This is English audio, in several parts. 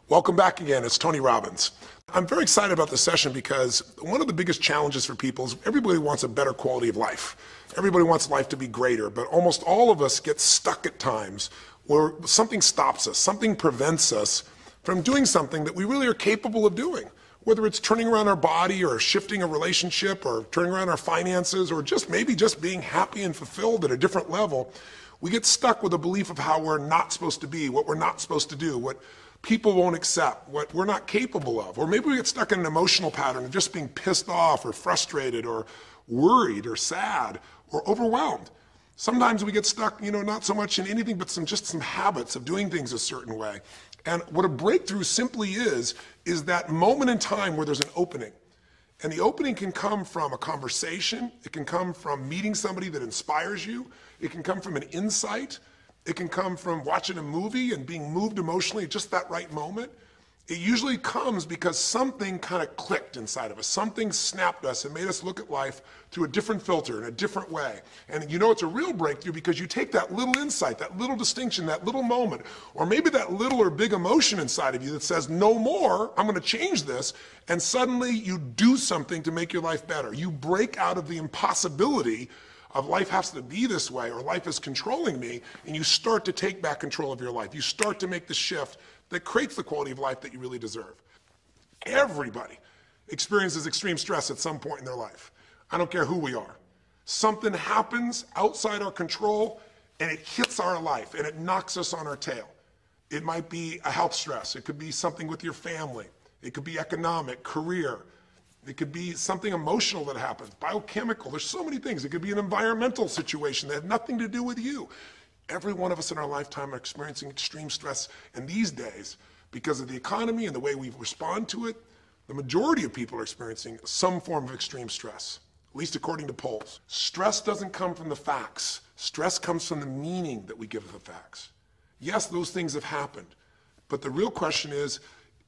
Welcome back again. It's Tony Robbins. I'm very excited about this session because one of the biggest challenges for people is everybody wants a better quality of life. Everybody wants life to be greater, but almost all of us get stuck at times where something stops us, something prevents us from doing something that we really are capable of doing. Whether it's turning around our body or shifting a relationship or turning around our finances or maybe just being happy and fulfilled at a different level, we get stuck with a belief of how we're not supposed to be, what we're not supposed to do, what people won't accept, what we're not capable of. Or maybe we get stuck in an emotional pattern of just being pissed off or frustrated or worried or sad or overwhelmed. Sometimes we get stuck, not so much in anything but just some habits of doing things a certain way. And what a breakthrough simply is that moment in time where there's an opening. And the opening can come from a conversation, it can come from meeting somebody that inspires you, it can come from an insight, it can come from watching a movie and being moved emotionally at just that right moment. It usually comes because something kind of clicked inside of us. Something snapped us and made us look at life through a different filter, in a different way. And it's a real breakthrough because you take that little insight, that little distinction, that little moment, or maybe that little or big emotion inside of you that says, no more, I'm going to change this, and suddenly you do something to make your life better. You break out of the impossibility of life has to be this way or life is controlling me, and you start to take back control of your life. You start to make the shift that creates the quality of life that you really deserve. Everybody experiences extreme stress at some point in their life. I don't care who we are. Something happens outside our control and it hits our life and it knocks us on our tail. It might be a health stress. It could be something with your family. It could be economic, career. It could be something emotional that happens, biochemical. There's so many things. It could be an environmental situation that had nothing to do with you. Every one of us in our lifetime are experiencing extreme stress, and these days, because of the economy and the way we respond to it, the majority of people are experiencing some form of extreme stress, at least according to polls. Stress doesn't come from the facts. Stress comes from the meaning that we give the facts. Yes, those things have happened, but the real question is,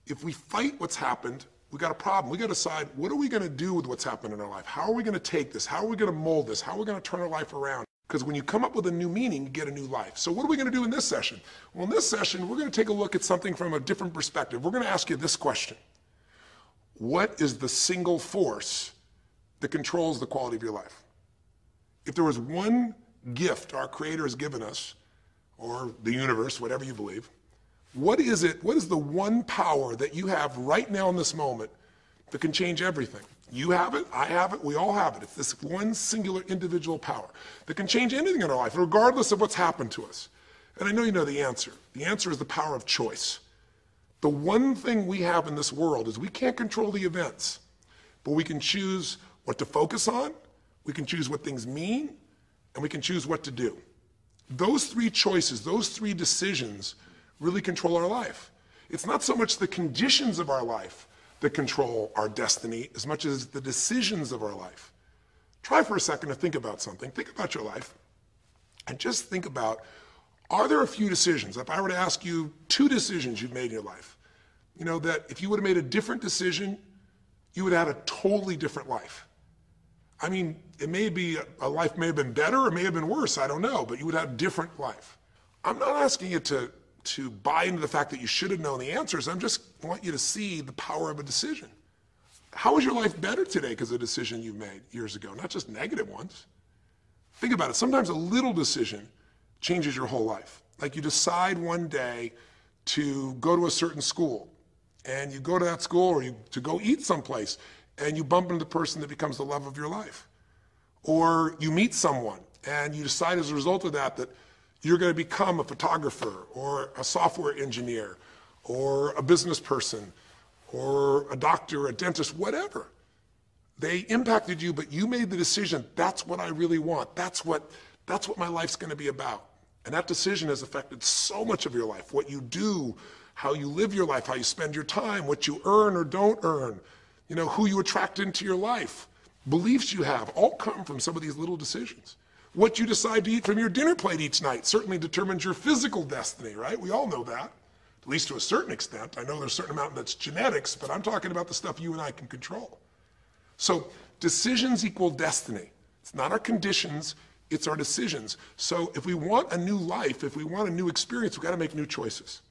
if we fight what's happened, we got a problem. We got to decide, what are we going to do with what's happened in our life? How are we going to take this? How are we going to mold this? How are we going to turn our life around? Because when you come up with a new meaning, you get a new life. So what are we going to do in this session? Well, in this session, we're going to take a look at something from a different perspective. We're going to ask you this question. What is the single force that controls the quality of your life? If there was one gift our Creator has given us, or the universe, whatever you believe, what is it? What is the one power that you have right now in this moment that can change everything? You have it, I have it, we all have it. It's this one singular individual power that can change anything in our life, regardless of what's happened to us. And I know you know the answer. The answer is the power of choice. The one thing we have in this world is we can't control the events, but we can choose what to focus on, we can choose what things mean, and we can choose what to do. Those three choices, those three decisions really control our life. It's not so much the conditions of our life that control our destiny as much as the decisions of our life. Try for a second to think about something. Think about your life and just think about, are there a few decisions? If I were to ask you 2 decisions you've made in your life, that if you would have made a different decision, you would have had a totally different life. I mean, it may be, a life may have been better or may have been worse, I don't know, but you would have a different life. I'm not asking you to buy into the fact that you should have known the answers. I just want you to see the power of a decision. How is your life better today because of a decision you made years ago, not just negative ones? Think about it. Sometimes a little decision changes your whole life. Like you decide one day to go to a certain school, and you go to that school or to go eat someplace, and you bump into the person that becomes the love of your life. Or you meet someone, and you decide as a result of that you're going to become a photographer or a software engineer or a business person or a doctor, a dentist, whatever. They impacted you, but you made the decision, that's what I really want. That's what my life's going to be about. And that decision has affected so much of your life, what you do, how you live your life, how you spend your time, what you earn or don't earn, who you attract into your life, beliefs you have, all come from some of these little decisions. What you decide to eat from your dinner plate each night certainly determines your physical destiny, right? We all know that, at least to a certain extent. I know there's a certain amount that's genetics, but I'm talking about the stuff you and I can control. So decisions equal destiny. It's not our conditions, it's our decisions. So if we want a new life, if we want a new experience, we've got to make new choices.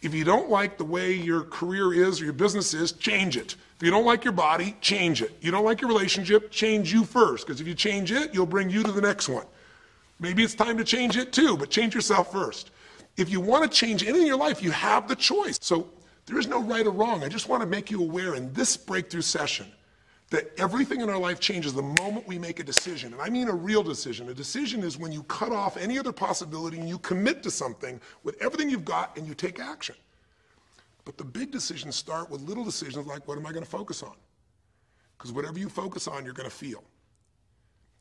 If you don't like the way your career is or your business is, change it. If you don't like your body, change it. You don't like your relationship, change you first, because if you change it, you'll bring you to the next one. Maybe it's time to change it too, but change yourself first. If you want to change anything in your life, you have the choice. So there is no right or wrong. I just want to make you aware in this breakthrough session that everything in our life changes the moment we make a decision. And I mean a real decision. A decision is when you cut off any other possibility and you commit to something with everything you've got and you take action. But the big decisions start with little decisions like, what am I going to focus on? Because whatever you focus on, you're going to feel.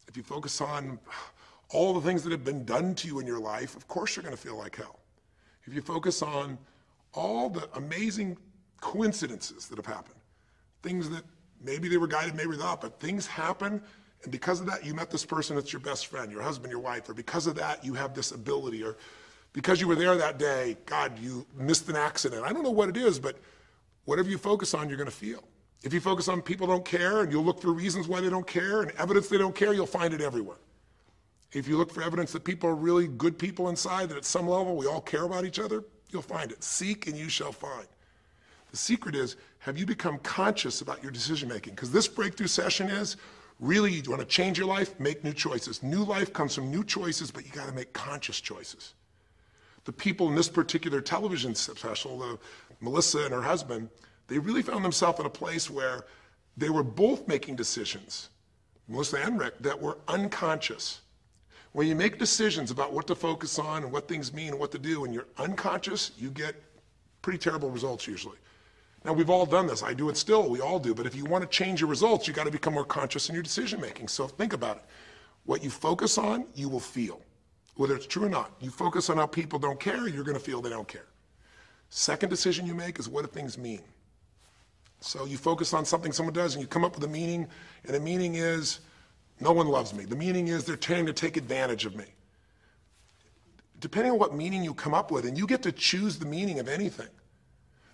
If you focus on all the things that have been done to you in your life, of course you're going to feel like hell. If you focus on all the amazing coincidences that have happened, things that maybe they were guided, maybe not, but things happen, and because of that, you met this person that's your best friend, your husband, your wife, or because of that, you have this ability, or because you were there that day, God, you missed an accident. I don't know what it is, but whatever you focus on, you're going to feel. If you focus on people don't care, and you'll look for reasons why they don't care, and evidence they don't care, you'll find it everywhere. If you look for evidence that people are really good people inside, that at some level we all care about each other, you'll find it. Seek and you shall find. The secret is, have you become conscious about your decision making? Because this breakthrough session is, really, you want to change your life, make new choices. New life comes from new choices, but you got to make conscious choices. The people in this particular television special, Melissa and her husband, they really found themselves in a place where they were both making decisions, Melissa and Rick, that were unconscious. When you make decisions about what to focus on and what things mean and what to do, and you're unconscious, you get pretty terrible results usually. Now, we've all done this. I do it still. We all do. But if you want to change your results, you got to become more conscious in your decision making. So think about it. What you focus on, you will feel. Whether it's true or not. You focus on how people don't care, you're going to feel they don't care. Second decision you make is, what do things mean? So you focus on something someone does and you come up with a meaning, and the meaning is, no one loves me. The meaning is they're trying to take advantage of me. Depending on what meaning you come up with, and you get to choose the meaning of anything.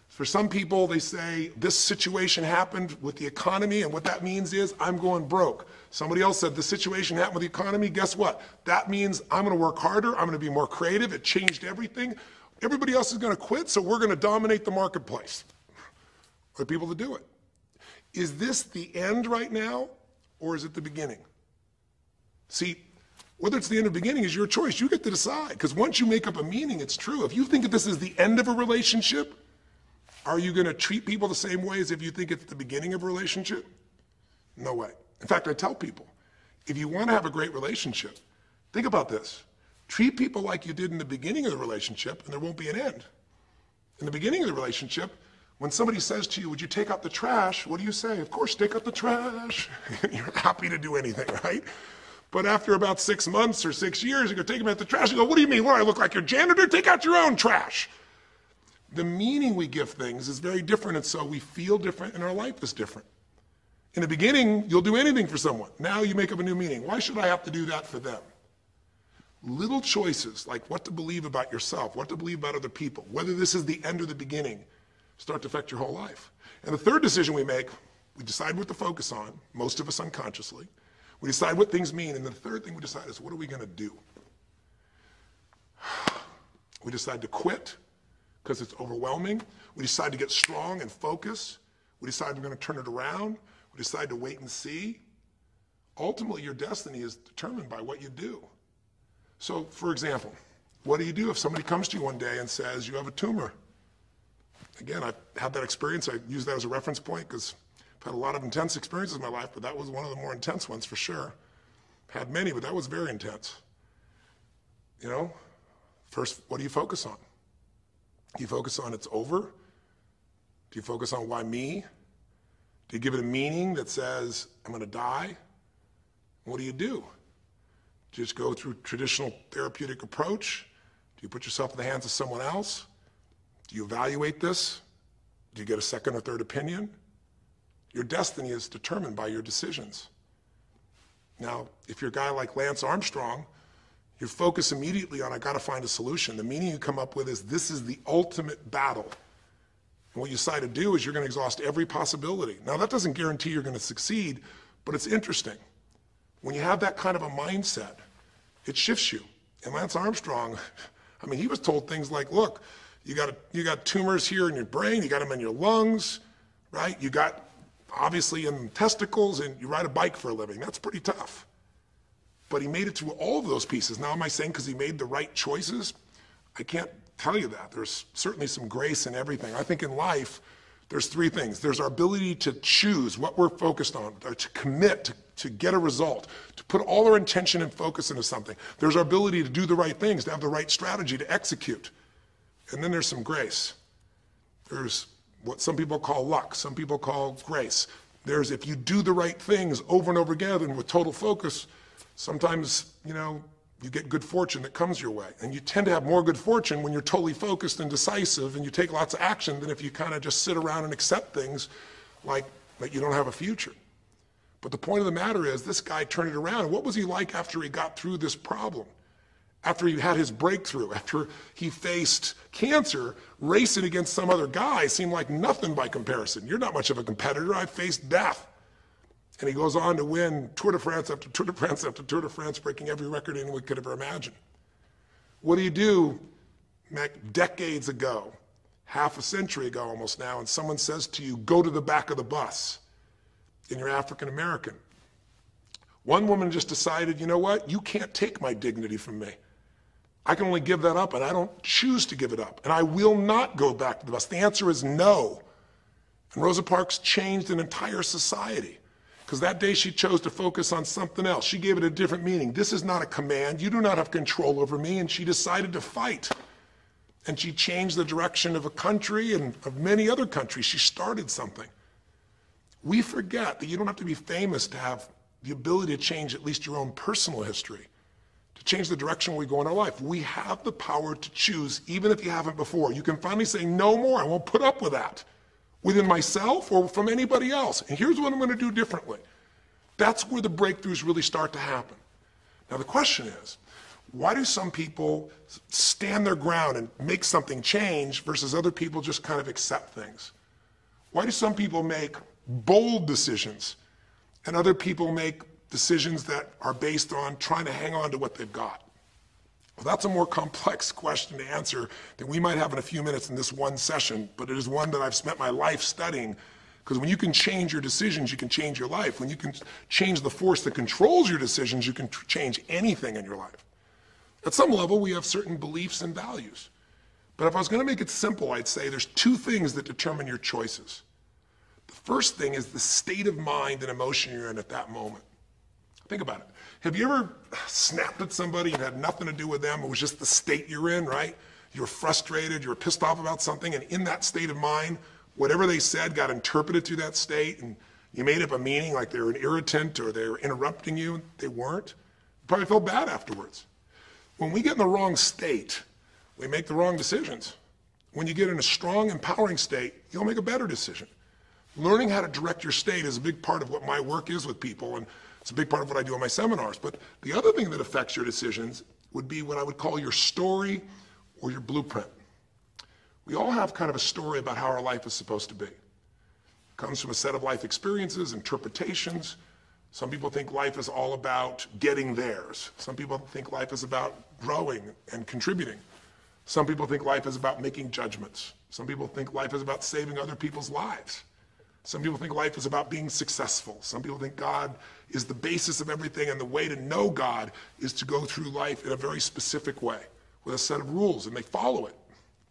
For some people, they say, this situation happened with the economy, and what that means is, I'm going broke. Somebody else said, the situation happened with the economy, guess what? That means I'm going to work harder, I'm going to be more creative, it changed everything. Everybody else is going to quit, so we're going to dominate the marketplace. For people to do it. Is this the end right now, or is it the beginning? See, whether it's the end or beginning is your choice. You get to decide, because once you make up a meaning, it's true. If you think that this is the end of a relationship, are you going to treat people the same way as if you think it's the beginning of a relationship? No way. In fact, I tell people, if you want to have a great relationship, think about this. Treat people like you did in the beginning of the relationship, and there won't be an end. In the beginning of the relationship, when somebody says to you, would you take out the trash? What do you say? Of course, take out the trash. You're happy to do anything, right? But after about 6 months or 6 years, you go take them out the trash. You go, what do you mean? What, I look like your janitor? Take out your own trash. The meaning we give things is very different, and so we feel different, and our life is different. In the beginning, you'll do anything for someone. Now you make up a new meaning. Why should I have to do that for them? Little choices, like what to believe about yourself, what to believe about other people, whether this is the end or the beginning, start to affect your whole life. And the third decision we make, we decide what to focus on, most of us unconsciously. We decide what things mean, and the third thing we decide is, what are we going to do? We decide to quit because it's overwhelming. We decide to get strong and focus. We decide we're going to turn it around. We decide to wait and see. Ultimately, your destiny is determined by what you do. So, for example, what do you do if somebody comes to you one day and says, you have a tumor? Again, I've had that experience. I use that as a reference point because I've had a lot of intense experiences in my life, but that was one of the more intense ones for sure. Had many, but that was very intense. You know, first, what do you focus on? Do you focus on it's over? Do you focus on why me? Do you give it a meaning that says, I'm going to die? What do? Do you just go through traditional therapeutic approach? Do you put yourself in the hands of someone else? Do you evaluate this? Do you get a second or third opinion? Your destiny is determined by your decisions. Now, if you're a guy like Lance Armstrong, you focus immediately on, I got to find a solution. The meaning you come up with is, this is the ultimate battle. And what you decide to do is you're going to exhaust every possibility. Now, that doesn't guarantee you're going to succeed, but it's interesting. When you have that kind of a mindset, it shifts you. And Lance Armstrong, I mean, he was told things like, look, You got tumors here in your brain, you got them in your lungs, right? You got obviously in testicles, and you ride a bike for a living. That's pretty tough. But he made it through all of those pieces. Now, am I saying because he made the right choices? I can't tell you that. There's certainly some grace in everything. I think in life, there's three things. There's our ability to choose what we're focused on, or to commit, to get a result, to put all our intention and focus into something. There's our ability to do the right things, to have the right strategy, to execute. And then there's some grace. There's what some people call luck, some people call grace. There's if you do the right things over and over again and with total focus, sometimes, you get good fortune that comes your way. And you tend to have more good fortune when you're totally focused and decisive and you take lots of action than if you kind of just sit around and accept things like you don't have a future. But the point of the matter is this guy turned it around. What was he like after he got through this problem? After he had his breakthrough, after he faced cancer, racing against some other guy seemed like nothing by comparison. You're not much of a competitor. I faced death. And he goes on to win Tour de France after Tour de France after Tour de France, breaking every record anyone could ever imagine. What do you do decades ago, half a century ago almost now, and someone says to you, go to the back of the bus, and you're African American? One woman just decided, you know what? You can't take my dignity from me. I can only give that up, and I don't choose to give it up. And I will not go back to the bus. The answer is no. And Rosa Parks changed an entire society because that day she chose to focus on something else. She gave it a different meaning. This is not a command. You do not have control over me. And she decided to fight. And she changed the direction of a country and of many other countries. She started something. We forget that you don't have to be famous to have the ability to change at least your own personal history, to change the direction we go in our life. We have the power to choose, even if you haven't before. You can finally say, no more, I won't put up with that, within myself or from anybody else. And here's what I'm going to do differently. That's where the breakthroughs really start to happen. Now the question is, why do some people stand their ground and make something change versus other people just kind of accept things? Why do some people make bold decisions and other people make decisions that are based on trying to hang on to what they've got? Well, that's a more complex question to answer than we might have in a few minutes in this one session, but it is one that I've spent my life studying, because when you can change your decisions, you can change your life. When you can change the force that controls your decisions, you can change anything in your life. At some level, we have certain beliefs and values. But if I was going to make it simple, I'd say there's two things that determine your choices. The first thing is the state of mind and emotion you're in at that moment. Think about it. Have you ever snapped at somebody and had nothing to do with them? It was just the state you're in, right? You were frustrated, you were pissed off about something, and in that state of mind, whatever they said got interpreted through that state, and you made up a meaning like they were an irritant or they were interrupting you. They weren't. You probably felt bad afterwards. When we get in the wrong state, we make the wrong decisions. When you get in a strong, empowering state, you'll make a better decision. Learning how to direct your state is a big part of what my work is with people, and it's a big part of what I do in my seminars. But the other thing that affects your decisions would be what I would call your story or your blueprint. We all have kind of a story about how our life is supposed to be. It comes from a set of life experiences, interpretations. Some people think life is all about getting theirs. Some people think life is about growing and contributing. Some people think life is about making judgments. Some people think life is about saving other people's lives. Some people think life is about being successful. Some people think God is the basis of everything, and the way to know God is to go through life in a very specific way with a set of rules, and they follow it.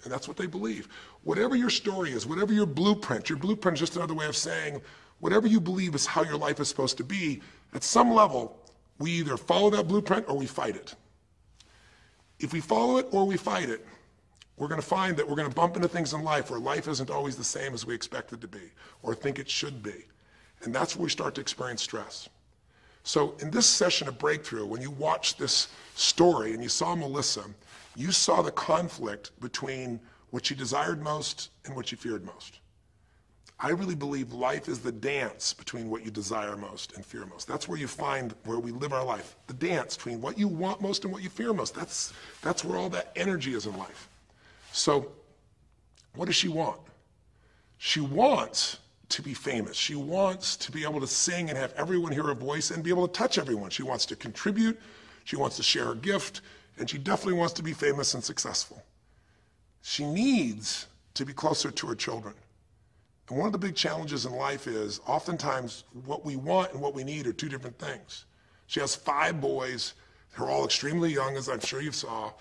And that's what they believe. Whatever your story is, whatever your blueprint is just another way of saying whatever you believe is how your life is supposed to be, at some level, we either follow that blueprint or we fight it. If we follow it or we fight it, we're going to find that we're going to bump into things in life where life isn't always the same as we expect it to be or think it should be. And that's where we start to experience stress. So in this session of Breakthrough, when you watched this story and you saw Melissa, you saw the conflict between what she desired most and what she feared most. I really believe life is the dance between what you desire most and fear most. That's where you find where we live our life, the dance between what you want most and what you fear most. That's where all that energy is in life. So what does she want? She wants to be famous. She wants to be able to sing and have everyone hear her voice and be able to touch everyone. She wants to contribute. She wants to share her gift. And she definitely wants to be famous and successful. She needs to be closer to her children. And one of the big challenges in life is oftentimes what we want and what we need are two different things. She has 5 boys. They're all extremely young, as I'm sure you saw.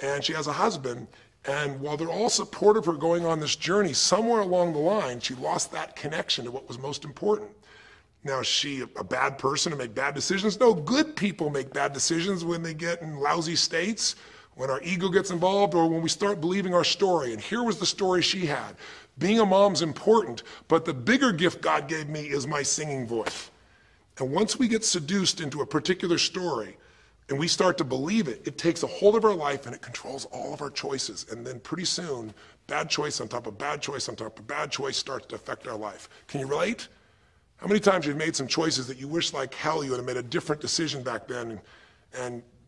And she has a husband. And while they're all supportive of her going on this journey, somewhere along the line, she lost that connection to what was most important. Now, is she a bad person to make bad decisions? No, good people make bad decisions when they get in lousy states, when our ego gets involved, or when we start believing our story. And here was the story she had. Being a mom's important, but the bigger gift God gave me is my singing voice. And once we get seduced into a particular story, and we start to believe it, it takes a hold of our life and it controls all of our choices. And then pretty soon, bad choice on top of bad choice on top of bad choice starts to affect our life. Can you relate? How many times you've made some choices that you wish like hell you would have made a different decision back then,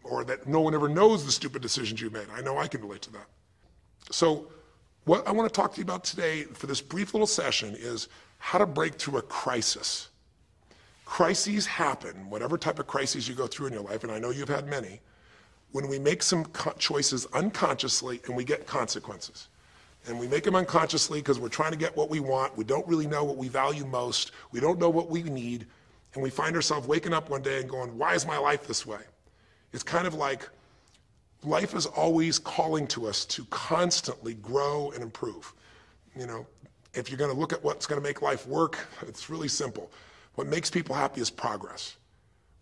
or that no one ever knows the stupid decisions you made? I know I can relate to that. So what I want to talk to you about today for this brief little session is how to break through a crisis. Crises happen, whatever type of crises you go through in your life, and I know you've had many, when we make some choices unconsciously and we get consequences. And we make them unconsciously because we're trying to get what we want. We don't really know what we value most. We don't know what we need. And we find ourselves waking up one day and going, why is my life this way? It's kind of like life is always calling to us to constantly grow and improve. You know, if you're going to look at what's going to make life work, it's really simple. What makes people happy is progress.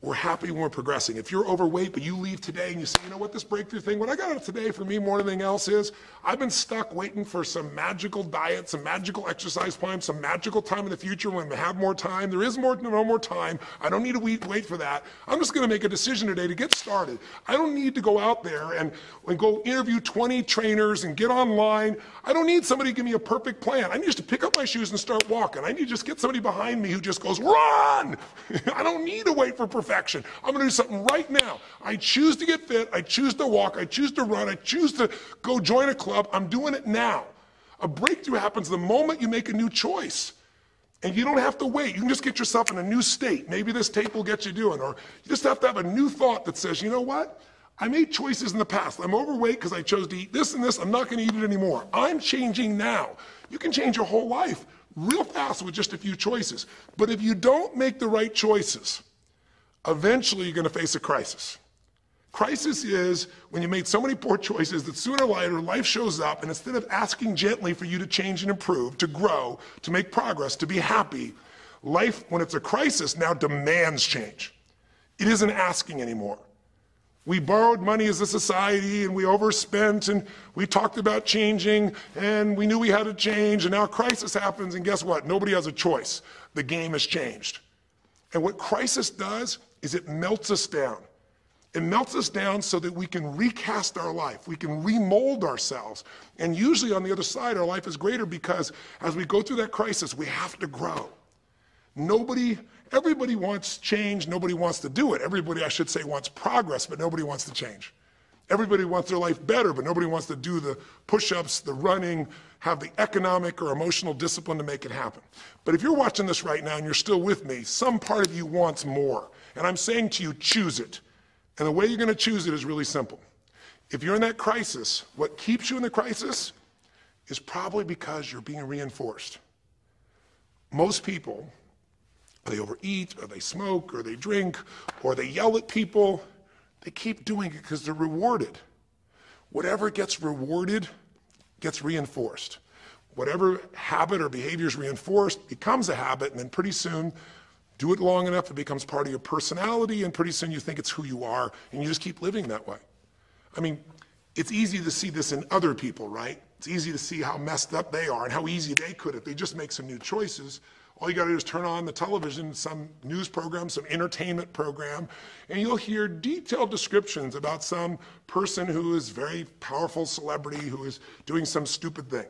We're happy when we're progressing. If you're overweight, but you leave today and you say, you know what, this breakthrough thing, what I got out of today for me more than anything else is, I've been stuck waiting for some magical diet, some magical exercise plan, some magical time in the future when we have more time. There is no more time. I don't need to wait for that. I'm just going to make a decision today to get started. I don't need to go out there and go interview 20 trainers and get online. I don't need somebody to give me a perfect plan. I need just to pick up my shoes and start walking. I need to just get somebody behind me who just goes, run! I don't need to wait for perfection. I'm going to do something right now. I choose to get fit. I choose to walk. I choose to run. I choose to go join a club. I'm doing it now. A breakthrough happens the moment you make a new choice. And you don't have to wait. You can just get yourself in a new state. Maybe this tape will get you doing. Or you just have to have a new thought that says, you know what? I made choices in the past. I'm overweight because I chose to eat this and this. I'm not going to eat it anymore. I'm changing now. You can change your whole life real fast with just a few choices. But if you don't make the right choices, eventually you're going to face a crisis. Crisis is when you made so many poor choices that sooner or later life shows up, and instead of asking gently for you to change and improve, to grow, to make progress, to be happy, life, when it's a crisis, now demands change. It isn't asking anymore. We borrowed money as a society and we overspent and we talked about changing and we knew we had to change, and now a crisis happens and guess what? Nobody has a choice. The game has changed. And what crisis does is it melts us down. It melts us down so that we can recast our life. We can remold ourselves. And usually on the other side, our life is greater because as we go through that crisis, we have to grow. Everybody wants change. Nobody wants to do it. Everybody, I should say, wants progress, but nobody wants to change. Everybody wants their life better, but nobody wants to do the push-ups, the running, have the economic or emotional discipline to make it happen. But if you're watching this right now and you're still with me, some part of you wants more. And I'm saying to you, choose it. And the way you're going to choose it is really simple. If you're in that crisis, what keeps you in the crisis is probably because you're being reinforced. Most people, they overeat, or they smoke, or they drink, or they yell at people. They keep doing it because they're rewarded. Whatever gets rewarded gets reinforced. Whatever habit or behavior is reinforced becomes a habit, and then pretty soon, do it long enough, it becomes part of your personality, and pretty soon you think it's who you are, and you just keep living that way. I mean, it's easy to see this in other people, right? It's easy to see how messed up they are and how easy they could if they just make some new choices. All you got to do is turn on the television, some news program, some entertainment program, and you'll hear detailed descriptions about some person who is a very powerful celebrity who is doing some stupid thing.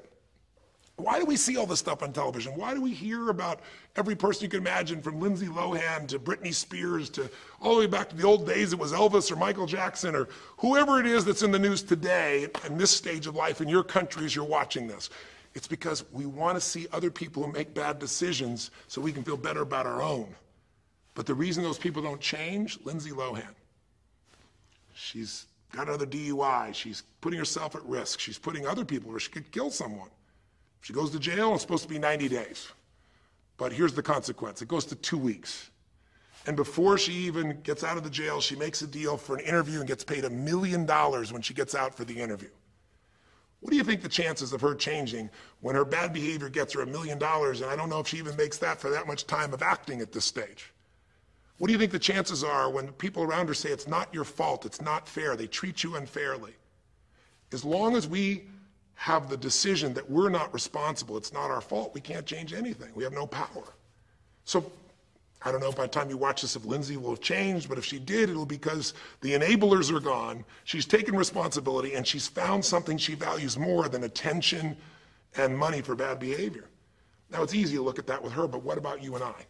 Why do we see all this stuff on television? Why do we hear about every person you can imagine, from Lindsay Lohan to Britney Spears to all the way back to the old days it was Elvis or Michael Jackson or whoever it is that's in the news today in this stage of life in your country as you're watching this? It's because we want to see other people who make bad decisions so we can feel better about our own. But the reason those people don't change, Lindsay Lohan. She's got another DUI. She's putting herself at risk. She's putting other people at risk. She could kill someone. If she goes to jail, it's supposed to be 90 days. But here's the consequence. It goes to 2 weeks. And before she even gets out of the jail, she makes a deal for an interview and gets paid $1 million when she gets out for the interview. What do you think the chances of her changing when her bad behavior gets her $1 million, and I don't know if she even makes that for that much time of acting at this stage? What do you think the chances are when people around her say it's not your fault, it's not fair, they treat you unfairly? As long as we have the decision that we're not responsible, it's not our fault, we can't change anything. We have no power. So I don't know by the time you watch this if Lindsay will have changed, but if she did, it'll be because the enablers are gone, she's taken responsibility, and she's found something she values more than attention and money for bad behavior. Now, it's easy to look at that with her, but what about you and I?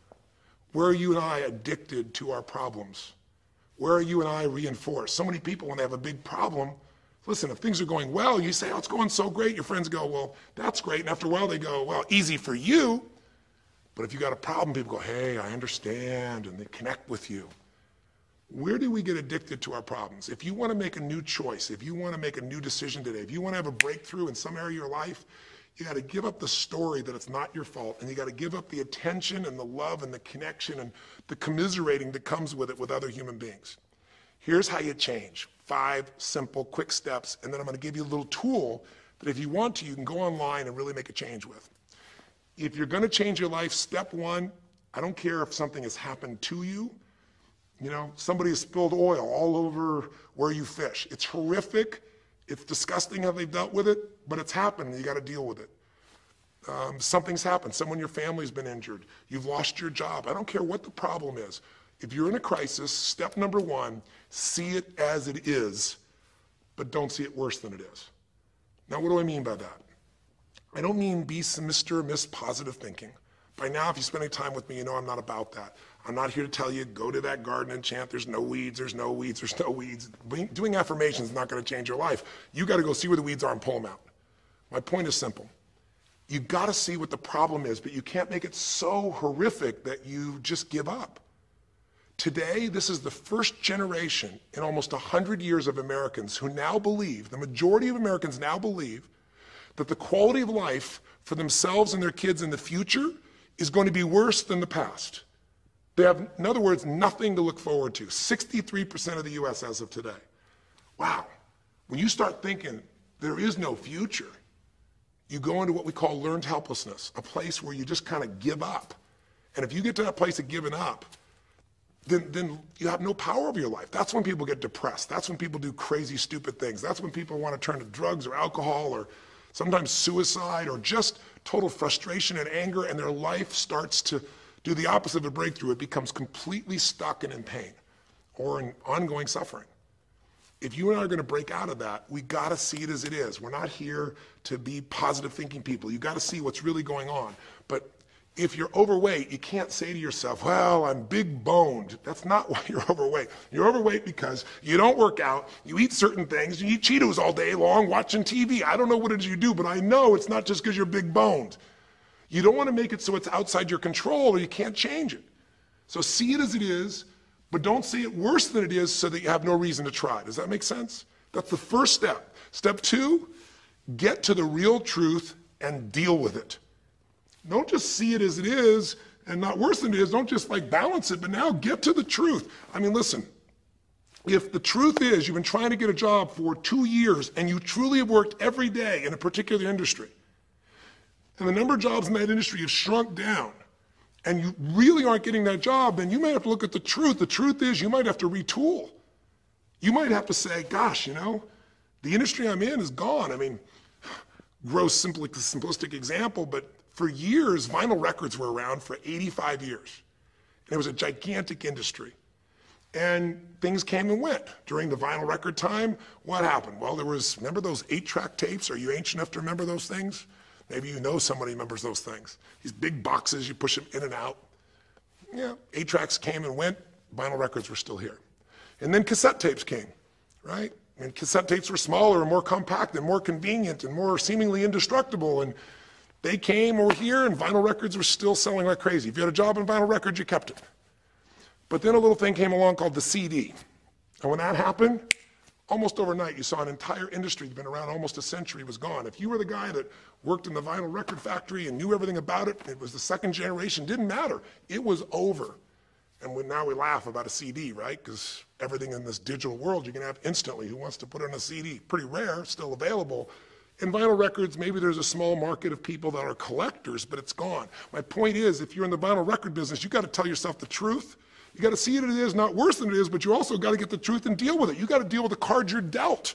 Where are you and I addicted to our problems? Where are you and I reinforced? So many people, when they have a big problem, listen, if things are going well, you say, oh, it's going so great. Your friends go, well, that's great. And after a while, they go, well, easy for you. But if you got a problem, people go, hey, I understand, and they connect with you. Where do we get addicted to our problems? If you want to make a new choice, if you want to make a new decision today, if you want to have a breakthrough in some area of your life, you got to give up the story that it's not your fault, and you got to give up the attention and the love and the connection and the commiserating that comes with it with other human beings. Here's how you change. 5 simple, quick steps, and then I'm going to give you a little tool that if you want to, you can go online and really make a change with. If you're going to change your life, step 1, I don't care if something has happened to you. You know, somebody has spilled oil all over where you fish. It's horrific. It's disgusting how they've dealt with it, but it's happened and you got to deal with it. Something's happened. Someone in your family's been injured. You've lost your job. I don't care what the problem is. If you're in a crisis, step number 1, see it as it is, but don't see it worse than it is. Now, what do I mean by that? I don't mean be Mr. or Miss Positive Thinking. By now, if you spend any time with me, you know I'm not about that. I'm not here to tell you, go to that garden and chant, there's no weeds, there's no weeds, there's no weeds. Doing affirmations is not going to change your life. You got to go see where the weeds are and pull them out. My point is simple. You got to see what the problem is, but you can't make it so horrific that you just give up. Today, this is the first generation in almost 100 years of Americans who now believe, the majority of Americans now believe, that the quality of life for themselves and their kids in the future is going to be worse than the past. They have, in other words, nothing to look forward to. 63% of the US as of today. Wow. When you start thinking there is no future, you go into what we call learned helplessness, a place where you just kind of give up. And if you get to that place of giving up, then you have no power over your life. That's when people get depressed. That's when people do crazy, stupid things. That's when people want to turn to drugs or alcohol or sometimes suicide or just total frustration and anger, and their life starts to do the opposite of a breakthrough. It becomes completely stuck and in pain or in ongoing suffering. If you and I are going to break out of that, we got to see it as it is. We're not here to be positive thinking people. You got to see what's really going on. But if you're overweight, you can't say to yourself, well, I'm big boned. That's not why you're overweight. You're overweight because you don't work out, you eat certain things, you eat Cheetos all day long watching TV. I don't know what it is you do, but I know it's not just because you're big boned. You don't want to make it so it's outside your control or you can't change it. So see it as it is, but don't see it worse than it is so that you have no reason to try. Does that make sense? That's the first step. Step 2, get to the real truth and deal with it. Don't just see it as it is and not worse than it is. Don't just like balance it, but now get to the truth. I mean, listen, if the truth is you've been trying to get a job for 2 years and you truly have worked every day in a particular industry, and the number of jobs in that industry have shrunk down, and you really aren't getting that job, then you might have to look at the truth. The truth is you might have to retool. You might have to say, gosh, you know, the industry I'm in is gone. I mean, gross, simplistic example, but for years, vinyl records were around for 85 years. And it was a gigantic industry. And things came and went. During the vinyl record time, what happened? Well, there was, remember those 8-track tapes? Are you ancient enough to remember those things? Maybe you know somebody who remembers those things. These big boxes, you push them in and out. Yeah, 8-tracks came and went, vinyl records were still here. And then cassette tapes came, right? And cassette tapes were smaller and more compact and more convenient and more seemingly indestructible. And they came over here and vinyl records were still selling like crazy. If you had a job in vinyl records, you kept it. But then a little thing came along called the CD. And when that happened, Almost overnight, you saw an entire industry that's been around almost a century was gone. If you were the guy that worked in the vinyl record factory and knew everything about it, it was the second generation, didn't matter. It was over. And now we laugh about a CD, right? Because everything in this digital world you can have instantly. Who wants to put it on a CD? Pretty rare, still available. In vinyl records, maybe there's a small market of people that are collectors, but it's gone. My point is, if you're in the vinyl record business, you got to tell yourself the truth. You got to see it as it is, not worse than it is, but you also got to get the truth and deal with it. You got to deal with the cards you're dealt.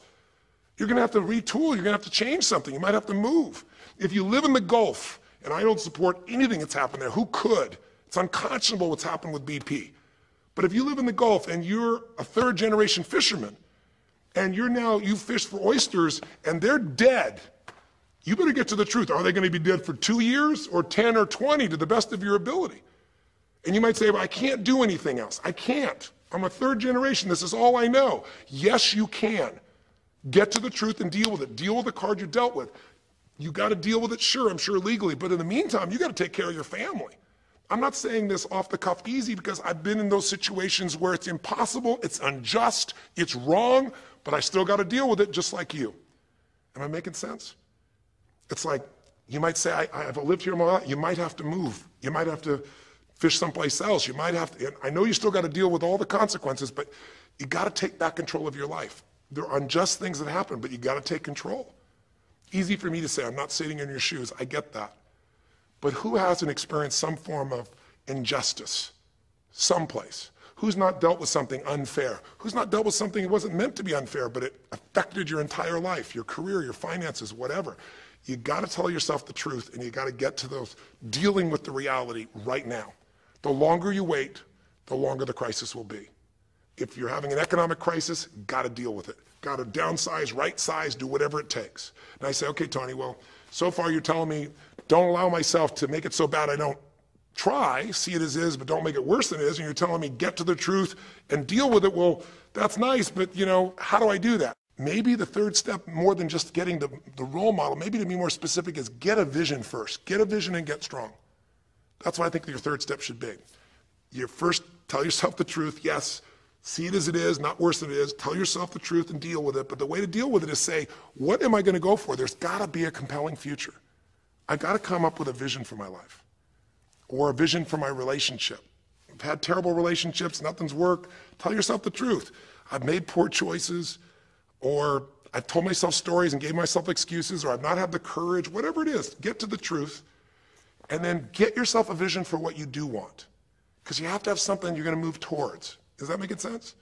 You're going to have to retool. You're going to have to change something. You might have to move. If you live in the Gulf, and I don't support anything that's happened there, who could? It's unconscionable what's happened with BP. But if you live in the Gulf and you're a third generation fisherman, and you fish for oysters and they're dead, you better get to the truth. Are they going to be dead for 2 years or 10 or 20 to the best of your ability? And you might say, well, I can't do anything else. I can't. I'm a third generation. This is all I know. Yes, you can. Get to the truth and deal with it. Deal with the card you're dealt with. You got to deal with it, sure, I'm sure legally, but in the meantime, you got to take care of your family. I'm not saying this off the cuff easy because I've been in those situations where it's impossible, it's unjust, it's wrong, but I still got to deal with it just like you. Am I making sense? It's like, you might say, I've lived here my life. You might have to move. You might have to fish someplace else. You might have to, I know you still got to deal with all the consequences, but you got to take back control of your life. There are unjust things that happen, but you got to take control. Easy for me to say, I'm not sitting in your shoes. I get that. But who hasn't experienced some form of injustice someplace? Who's not dealt with something unfair? Who's not dealt with something that wasn't meant to be unfair, but it affected your entire life, your career, your finances, whatever? You got to tell yourself the truth, and you got to get to those dealing with the reality right now. The longer you wait, the longer the crisis will be. If you're having an economic crisis, got to deal with it. Got to downsize, right size, do whatever it takes. And I say, okay, Tony, well, so far you're telling me don't allow myself to make it so bad I don't try, see it as is, but don't make it worse than it is. And you're telling me get to the truth and deal with it. Well, that's nice, but how do I do that? Maybe the third step, more than just getting the role model, maybe to be more specific, is get a vision first. Get a vision and get strong. That's what I think your third step should be. You first tell yourself the truth. Yes, see it as it is, not worse than it is. Tell yourself the truth and deal with it. But the way to deal with it is say, what am I going to go for? There's got to be a compelling future. I got to come up with a vision for my life or a vision for my relationship. I've had terrible relationships, nothing's worked. Tell yourself the truth. I've made poor choices, or I've told myself stories and gave myself excuses, or I've not had the courage, whatever it is. Get to the truth, and then get yourself a vision for what you do want. Because you have to have something you're going to move towards. Does that make sense?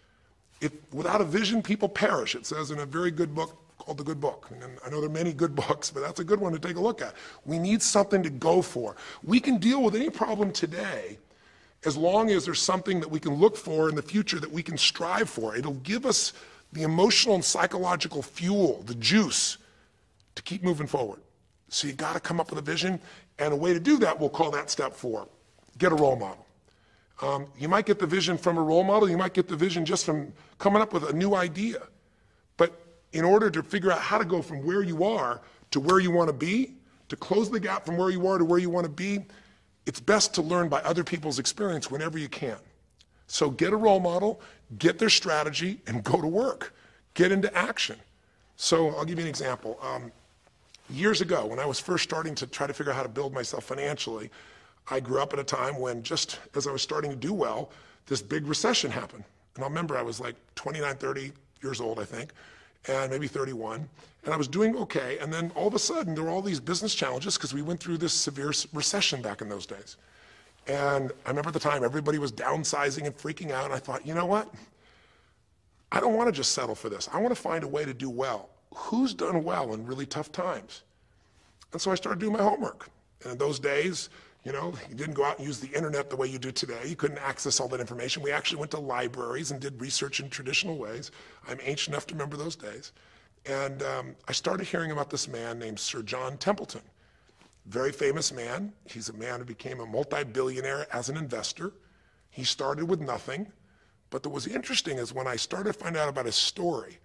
Without a vision, people perish. It says in a very good book called The Good Book. And I know there are many good books, but that's a good one to take a look at. We need something to go for. We can deal with any problem today as long as there's something that we can look for in the future that we can strive for. It'll give us the emotional and psychological fuel, the juice, to keep moving forward. So you got to come up with a vision, and a way to do that, we'll call that step 4. Get a role model. You might get the vision from a role model. You might get the vision just from coming up with a new idea. But in order to figure out how to go from where you are to where you want to be, to close the gap from where you are to where you want to be, it's best to learn by other people's experience whenever you can. So get a role model, get their strategy, and go to work. Get into action. So I'll give you an example. Years ago, when I was first starting to try to figure out how to build myself financially, I grew up at a time when, just as I was starting to do well, this big recession happened. And I remember I was like 29, 30 years old, I think, and maybe 31. And I was doing okay. And then all of a sudden, there were all these business challenges because we went through this severe recession back in those days. And I remember at the time, everybody was downsizing and freaking out. And I thought, you know what? I don't want to just settle for this. I want to find a way to do well. Who's done well in really tough times? And so I started doing my homework. And in those days, you didn't go out and use the internet the way you do today. You couldn't access all that information. We actually went to libraries and did research in traditional ways. I'm ancient enough to remember those days. And I started hearing about this man named Sir John Templeton. Very famous man. He's a man who became a multi-billionaire as an investor. He started with nothing. But what was interesting is when I started to find out about his story,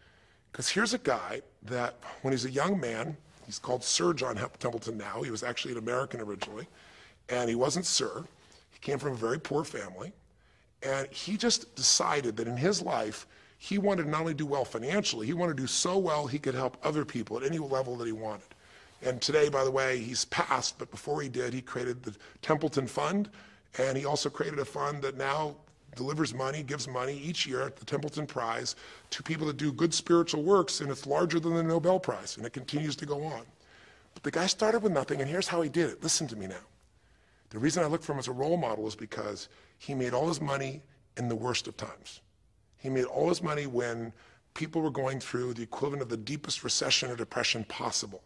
because here's a guy that when he's a young man, he's called Sir John Templeton now. He was actually an American originally. And he wasn't Sir. He came from a very poor family. And he just decided that in his life, He wanted to not only do well financially, he wanted to do so well he could help other people at any level that he wanted. And today, by the way, he's passed, but before he did, he created the Templeton Fund, and he also created a fund that now delivers money, gives money each year at the Templeton Prize to people that do good spiritual works, and it's larger than the Nobel Prize, and it continues to go on. But the guy started with nothing, and here's how he did it. Listen to me now. The reason I look for him as a role model is because he made all his money in the worst of times. He made all his money when people were going through the equivalent of the deepest recession or depression possible.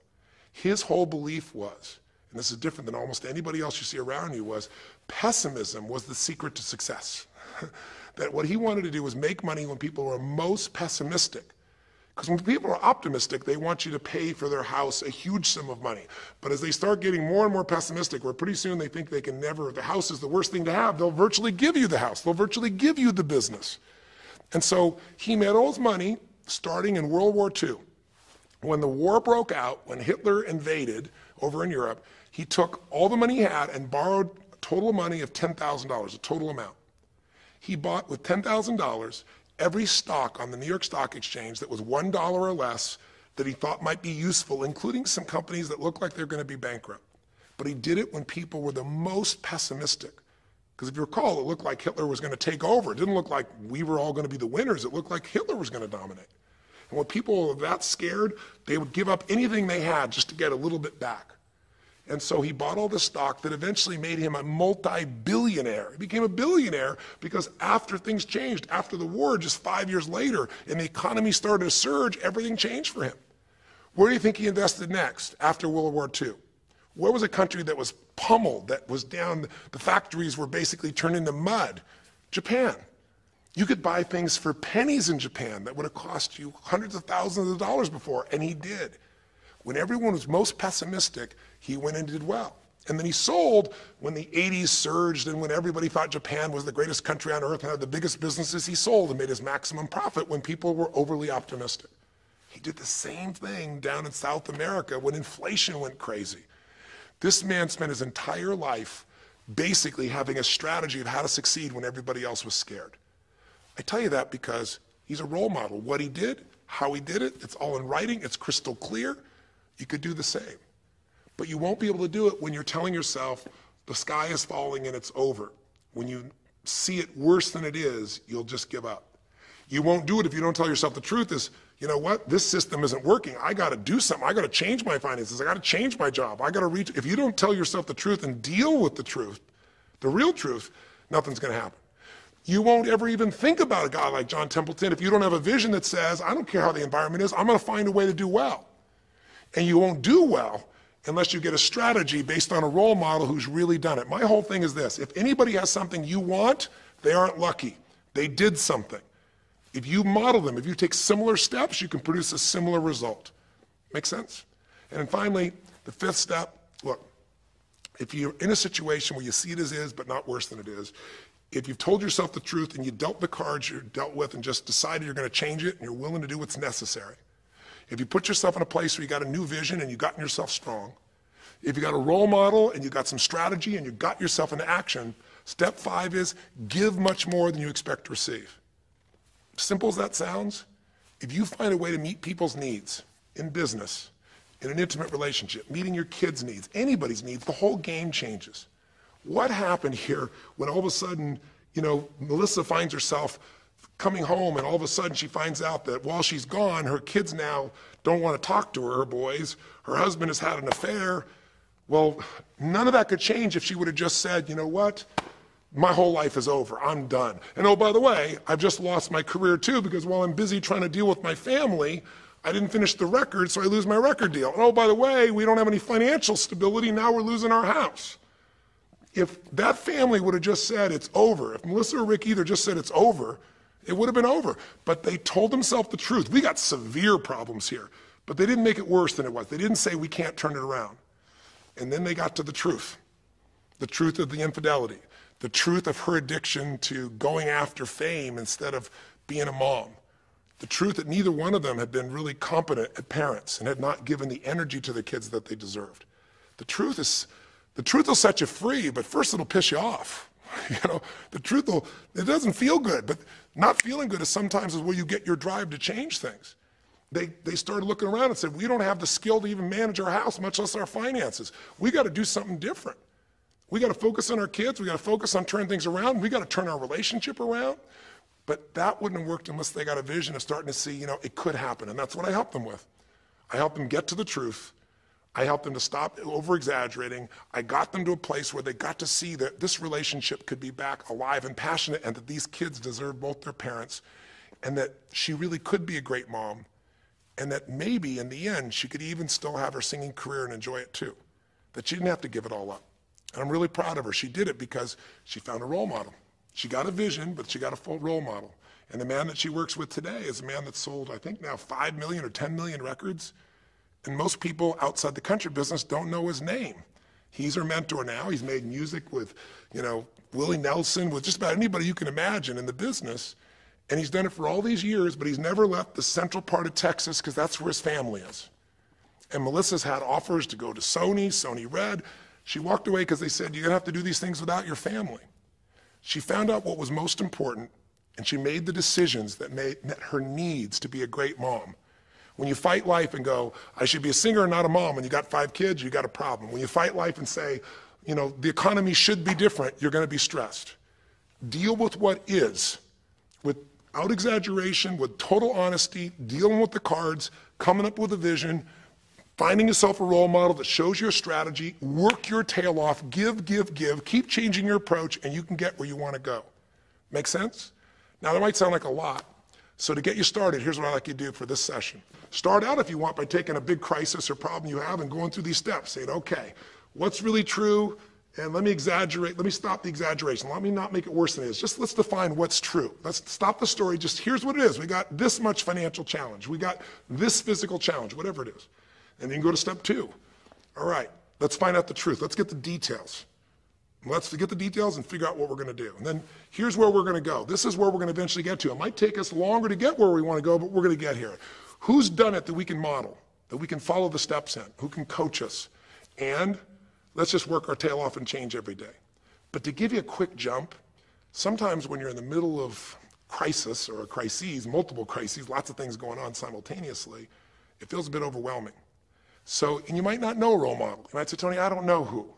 His whole belief was, and this is different than almost anybody else you see around you, was pessimism was the secret to success. That what he wanted to do was make money when people were most pessimistic. Because when people are optimistic, they want you to pay for their house a huge sum of money. But as they start getting more and more pessimistic, where pretty soon they think they can never, the house is the worst thing to have, they'll virtually give you the house. They'll virtually give you the business. And so he made all his money starting in World War II. When the war broke out, when Hitler invaded over in Europe, he took all the money he had and borrowed a total money of $10,000, a total amount. He bought with $10,000 every stock on the New York Stock Exchange that was $1 or less that he thought might be useful, including some companies that looked like they're going to be bankrupt. But he did it when people were the most pessimistic. Because if you recall, it looked like Hitler was going to take over. It didn't look like we were all going to be the winners. It looked like Hitler was going to dominate. And when people were that scared, they would give up anything they had just to get a little bit back. And so he bought all this stock that eventually made him a multi-billionaire. He became a billionaire because after things changed, after the war, just 5 years later, and the economy started to surge, everything changed for him. Where do you think he invested next after World War II? Where was a country that was pummeled, that was down, the factories were basically turned into mud? Japan. You could buy things for pennies in Japan that would have cost you hundreds of thousands of dollars before, and he did. When everyone was most pessimistic, he went and did well. And then he sold when the 80s surged and when everybody thought Japan was the greatest country on earth and had the biggest businesses, he sold and made his maximum profit when people were overly optimistic. He did the same thing down in South America when inflation went crazy. This man spent his entire life basically having a strategy of how to succeed when everybody else was scared. I tell you that because he's a role model. What he did, how he did it, it's all in writing, it's crystal clear. You could do the same. But you won't be able to do it when you're telling yourself the sky is falling and it's over. When you see it worse than it is, you'll just give up. You won't do it if you don't tell yourself the truth is, you know what, this system isn't working. I got to do something. I got to change my finances. I got to change my job. I got to reach. If you don't tell yourself the truth and deal with the truth, the real truth, nothing's going to happen. You won't ever even think about a guy like John Templeton if you don't have a vision that says, I don't care how the environment is, I'm going to find a way to do well. And you won't do well unless you get a strategy based on a role model who's really done it. My whole thing is this. If anybody has something you want, they aren't lucky. They did something. If you model them, if you take similar steps, you can produce a similar result. Make sense? And then finally, the fifth step, look, if you're in a situation where you see it as is, but not worse than it is, if you've told yourself the truth and you dealt the cards you're dealt with and just decided you're going to change it and you're willing to do what's necessary, if you put yourself in a place where you got a new vision and you gotten yourself strong, if you got a role model and you got some strategy and you got yourself into action, step 5 is give much more than you expect to receive. Simple as that sounds, if you find a way to meet people's needs in business, in an intimate relationship, meeting your kids' needs, anybody's needs, the whole game changes. What happened here when all of a sudden, you know, Melissa finds herself coming home and all of a sudden she finds out that while she's gone, her kids now don't want to talk to her boys, her husband has had an affair. Well, none of that could change if she would have just said, you know what, my whole life is over, I'm done. And oh, by the way, I've just lost my career too because while I'm busy trying to deal with my family, I didn't finish the record, so I lose my record deal. And oh, by the way, we don't have any financial stability, now we're losing our house. If that family would have just said it's over, if Melissa or Rick either just said it's over, it would have been over. But they told themselves the truth. We got severe problems here, but they didn't make it worse than it was. They didn't say we can't turn it around. And then they got to the truth of the infidelity, the truth of her addiction to going after fame instead of being a mom, the truth that neither one of them had been really competent at parents and had not given the energy to the kids that they deserved. The truth will set you free, but first it'll piss you off. The truth will, it doesn't feel good, but not feeling good is sometimes where you get your drive to change things. They started looking around and said, we don't have the skill to even manage our house, much less our finances. We got to do something different. We got to focus on our kids. We got to focus on turning things around. We got to turn our relationship around. But that wouldn't have worked unless they got a vision of starting to see, it could happen. And that's what I helped them with. I helped them get to the truth. I helped them to stop over-exaggerating. I got them to a place where they got to see that this relationship could be back alive and passionate, and that these kids deserve both their parents, and that she really could be a great mom, and that maybe in the end she could even still have her singing career and enjoy it too, that she didn't have to give it all up. And I'm really proud of her. She did it because she found a role model. She got a vision, but she got a full role model. And the man that she works with today is a man that's sold, I think now 5 million or 10 million records. And most people outside the country business don't know his name. He's her mentor now. He's made music with, Willie Nelson, with just about anybody you can imagine in the business. And he's done it for all these years, but he's never left the central part of Texas because that's where his family is. And Melissa's had offers to go to Sony Red. She walked away because they said, you're going to have to do these things without your family. She found out what was most important, and she made the decisions that met her needs to be a great mom. When you fight life and go, I should be a singer and not a mom, and you got 5 kids, you got a problem. When you fight life and say, the economy should be different, you're going to be stressed. Deal with what is, without exaggeration, with total honesty, dealing with the cards, coming up with a vision, finding yourself a role model that shows your strategy, work your tail off, give, keep changing your approach, and you can get where you want to go. Make sense? Now, that might sound like a lot. So to get you started, here's what I'd like you to do for this session. Start out, if you want, by taking a big crisis or problem you have and going through these steps, saying, okay, what's really true? And let me exaggerate. Let me stop the exaggeration. Let me not make it worse than it is. Just let's define what's true. Let's stop the story. Just here's what it is. We got this much financial challenge. We got this physical challenge, whatever it is. And then go to step 2. All right, let's find out the truth. Let's get the details. Let's get the details and figure out what we're going to do. And then here's where we're going to go. This is where we're going to eventually get to. It might take us longer to get where we want to go, but we're going to get here. Who's done it that we can model, that we can follow the steps in, who can coach us? And let's just work our tail off and change every day. But to give you a quick jump, sometimes when you're in the middle of crisis or crises, multiple crises, lots of things going on simultaneously, it feels a bit overwhelming. So, and you might not know a role model. You might say, Tony, I don't know who.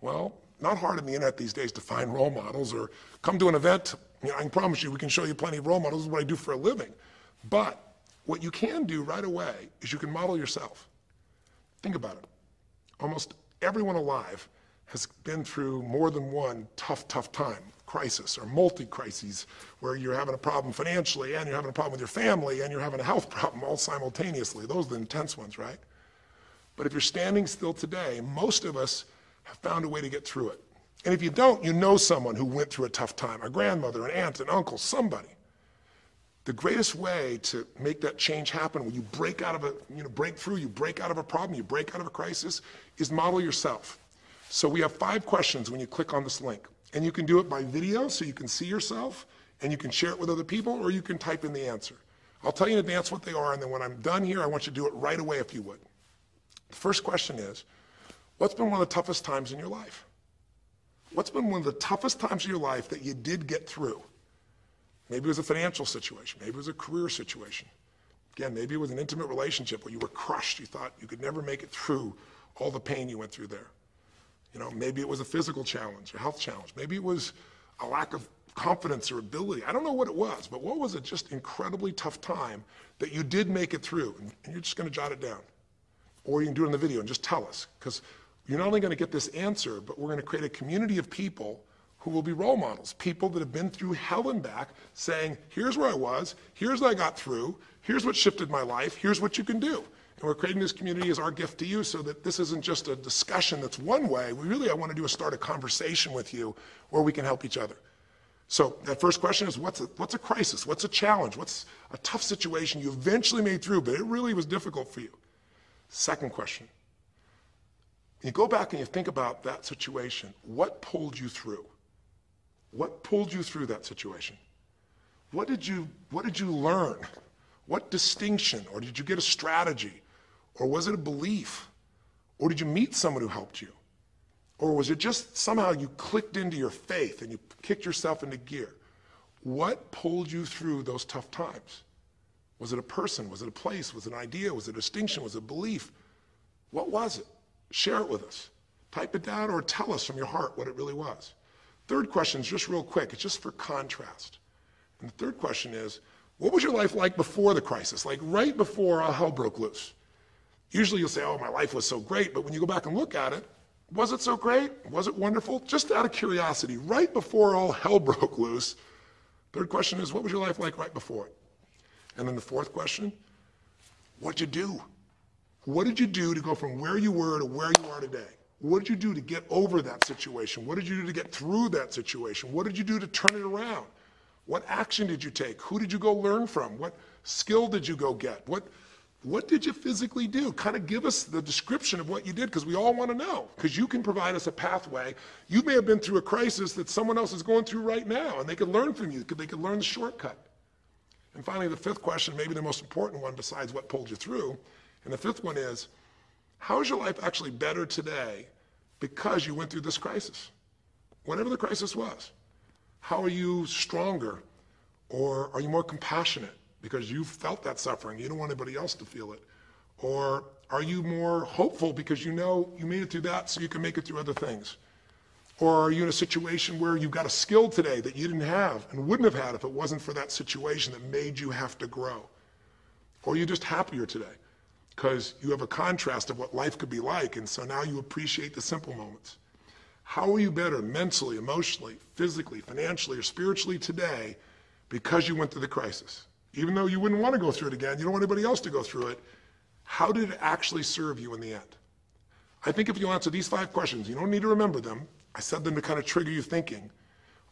Well, not hard on the internet these days to find role models, or come to an event. I can promise you we can show you plenty of role models. This is what I do for a living. But what you can do right away is you can model yourself. Think about it. Almost everyone alive has been through more than one tough time, crisis or multi-crises, where you're having a problem financially and you're having a problem with your family and you're having a health problem all simultaneously. Those are the intense ones, right? But if you're standing still today, most of us have found a way to get through it. And if you don't, you know someone who went through a tough time, a grandmother, an aunt, an uncle, somebody. The greatest way to make that change happen, when you break out of break through, you break out of a problem, you break out of a crisis, is model yourself. So we have 5 questions when you click on this link. And you can do it by video so you can see yourself, and you can share it with other people, or you can type in the answer. I'll tell you in advance what they are, and then when I'm done here, I want you to do it right away if you would. The first question is, what's been one of the toughest times in your life? What's been one of the toughest times in your life that you did get through? Maybe it was a financial situation. Maybe it was a career situation. Again, maybe it was an intimate relationship where you were crushed. You thought you could never make it through all the pain you went through there. Maybe it was a physical challenge, a health challenge. Maybe it was a lack of confidence or ability. I don't know what it was, but what was a just incredibly tough time that you did make it through? And you're just going to jot it down. Or you can do it in the video and just tell us, because you're not only going to get this answer, but we're going to create a community of people who will be role models, people that have been through hell and back, saying, here's where I was, here's what I got through, here's what shifted my life, here's what you can do. And we're creating this community as our gift to you, so that this isn't just a discussion that's one way. I want to do is start a conversation with you where we can help each other. So that first question is, what's a crisis? What's a challenge? What's a tough situation you eventually made through, but it really was difficult for you? Second question, you go back and you think about that situation. What pulled you through? What pulled you through that situation? What did you learn? What distinction? Or did you get a strategy? Or was it a belief? Or did you meet someone who helped you? Or was it just somehow you clicked into your faith and you kicked yourself into gear? What pulled you through those tough times? Was it a person? Was it a place? Was it an idea? Was it a distinction? Was it a belief? What was it? Share it with us. Type it down or tell us from your heart what it really was. Third question is just real quick. It's just for contrast. And the third question is, what was your life like before the crisis? Like right before all hell broke loose? Usually you'll say, oh, my life was so great. But when you go back and look at it, was it so great? Was it wonderful? Just out of curiosity, right before all hell broke loose, third question is, what was your life like right before it? And then the fourth question, what'd you do? What did you do to go from where you were to where you are today? What did you do to get over that situation? What did you do to get through that situation? What did you do to turn it around? What action did you take? Who did you go learn from? What skill did you go get? What did you physically do? Kind of give us the description of what you did, because we all want to know, because you can provide us a pathway. You may have been through a crisis that someone else is going through right now, and they could learn from you. They could learn the shortcut. And finally, the fifth question, maybe the most important one besides what pulled you through, and the fifth one is, how is your life actually better today because you went through this crisis? Whatever the crisis was. How are you stronger? Or are you more compassionate because you felt that suffering? You don't want anybody else to feel it. Or are you more hopeful because you know you made it through that so you can make it through other things? Or are you in a situation where you've got a skill today that you didn't have and wouldn't have had if it wasn't for that situation that made you have to grow? Or are you just happier today because you have a contrast of what life could be like, and so now you appreciate the simple moments? How are you better mentally, emotionally, physically, financially, or spiritually today because you went through the crisis? Even though you wouldn't want to go through it again, you don't want anybody else to go through it, how did it actually serve you in the end? I think if you answer these 5 questions, you don't need to remember them. I said them to kind of trigger you thinking.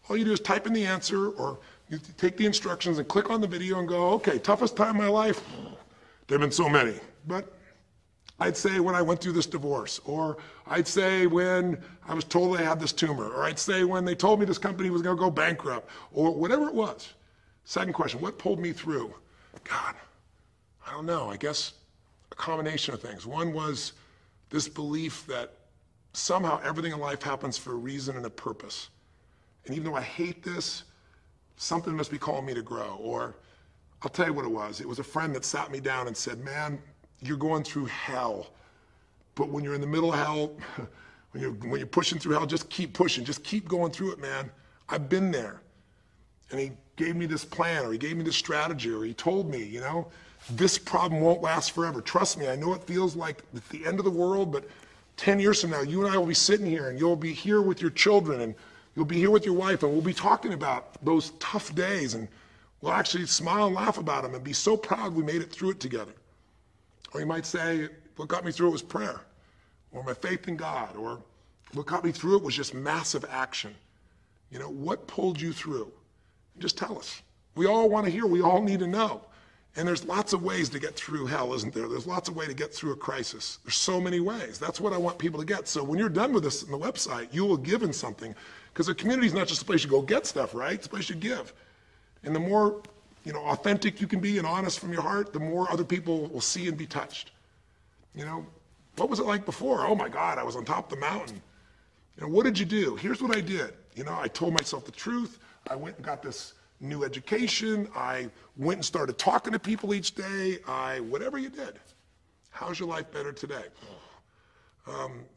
All you do is type in the answer, or you take the instructions and click on the video and go, okay, toughest time of my life? There have been so many, but I'd say when I went through this divorce, or I'd say when I was told I had this tumor, or I'd say when they told me this company was going to go bankrupt, or whatever it was. Second question, what pulled me through? God, I don't know. I guess a combination of things. One was this belief that somehow everything in life happens for a reason and a purpose. And even though I hate this, something must be calling me to grow. Or I'll tell you what it was. It was a friend that sat me down and said, man, you're going through hell. But when you're in the middle of hell, when you're pushing through hell, just keep pushing. Just keep going through it, man. I've been there. And he gave me this plan, or he gave me this strategy, or he told me, you know, this problem won't last forever. Trust me, I know it feels like it's the end of the world, but 10 years from now, you and I will be sitting here, and you'll be here with your children, and you'll be here with your wife, and we'll be talking about those tough days, and we'll actually smile and laugh about them and be so proud we made it through it together. Or you might say, what got me through it was prayer, or my faith in God, or what got me through it was just massive action. You know, what pulled you through? Just tell us. We all want to hear, we all need to know. And there's lots of ways to get through hell, isn't there? There's lots of ways to get through a crisis. There's so many ways. That's what I want people to get. So when you're done with this on the website, you will give in something. Because a community is not just a place you go get stuff, right? It's a place you give. And the more, you know, authentic you can be and honest from your heart, the more other people will see and be touched. You know, what was it like before? Oh my God, I was on top of the mountain. You know, what did you do? Here's what I did. You know, I told myself the truth. I went and got this new education. I went and started talking to people each day. Whatever you did. How's your life better today?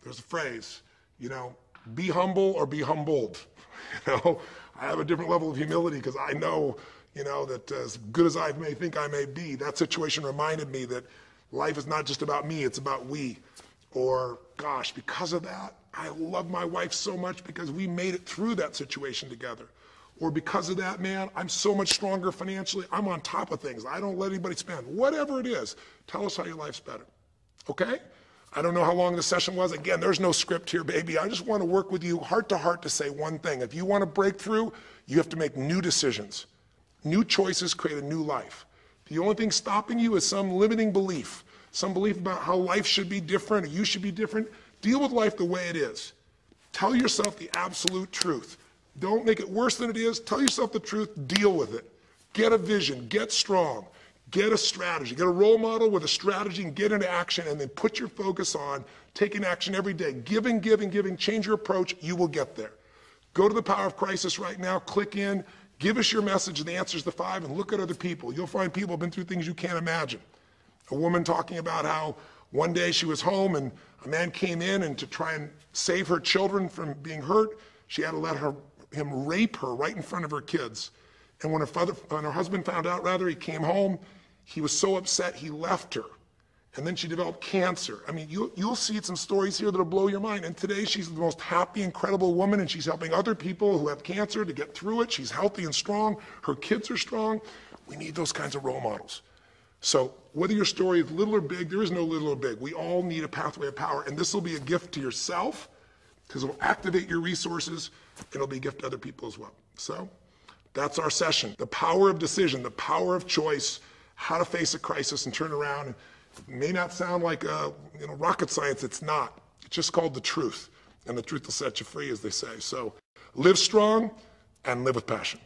There's a phrase, you know, be humble or be humbled. You know, I have a different level of humility because I know, you know, that as good as I may think I may be, that situation reminded me that life is not just about me, it's about we. Or, gosh, because of that, I love my wife so much because we made it through that situation together. Or because of that, man, I'm so much stronger financially. I'm on top of things. I don't let anybody spend. Whatever it is, tell us how your life's better. Okay? I don't know how long the session was. Again, there's no script here, baby. I just want to work with you heart to heart to say one thing. If you want to break through, you have to make new decisions. New choices create a new life. The only thing stopping you is some limiting belief, some belief about how life should be different or you should be different. Deal with life the way it is. Tell yourself the absolute truth. Don't make it worse than it is. Tell yourself the truth. Deal with it. Get a vision. Get strong. Get a strategy, get a role model with a strategy and get into action, and then put your focus on taking action every day. Giving, change your approach, you will get there. Go to the Power of Crisis right now, click in, give us your message and the answers to 5, and look at other people. You'll find people have been through things you can't imagine. A woman talking about how one day she was home and a man came in, and to try and save her children from being hurt, she had to let him rape her right in front of her kids. And when her husband found out, he came home, he was so upset he left her. And then she developed cancer. I mean, you'll see some stories here that'll blow your mind. And today she's the most happy, incredible woman, and she's helping other people who have cancer to get through it. She's healthy and strong. Her kids are strong. We need those kinds of role models. So whether your story is little or big, there is no little or big. We all need a pathway of power. And this will be a gift to yourself because it will activate your resources. It'll be a gift to other people as well. So that's our session. The power of decision, the power of choice, how to face a crisis and turn around. It may not sound like rocket science. It's not. It's just called the truth. And the truth will set you free, as they say. So live strong and live with passion.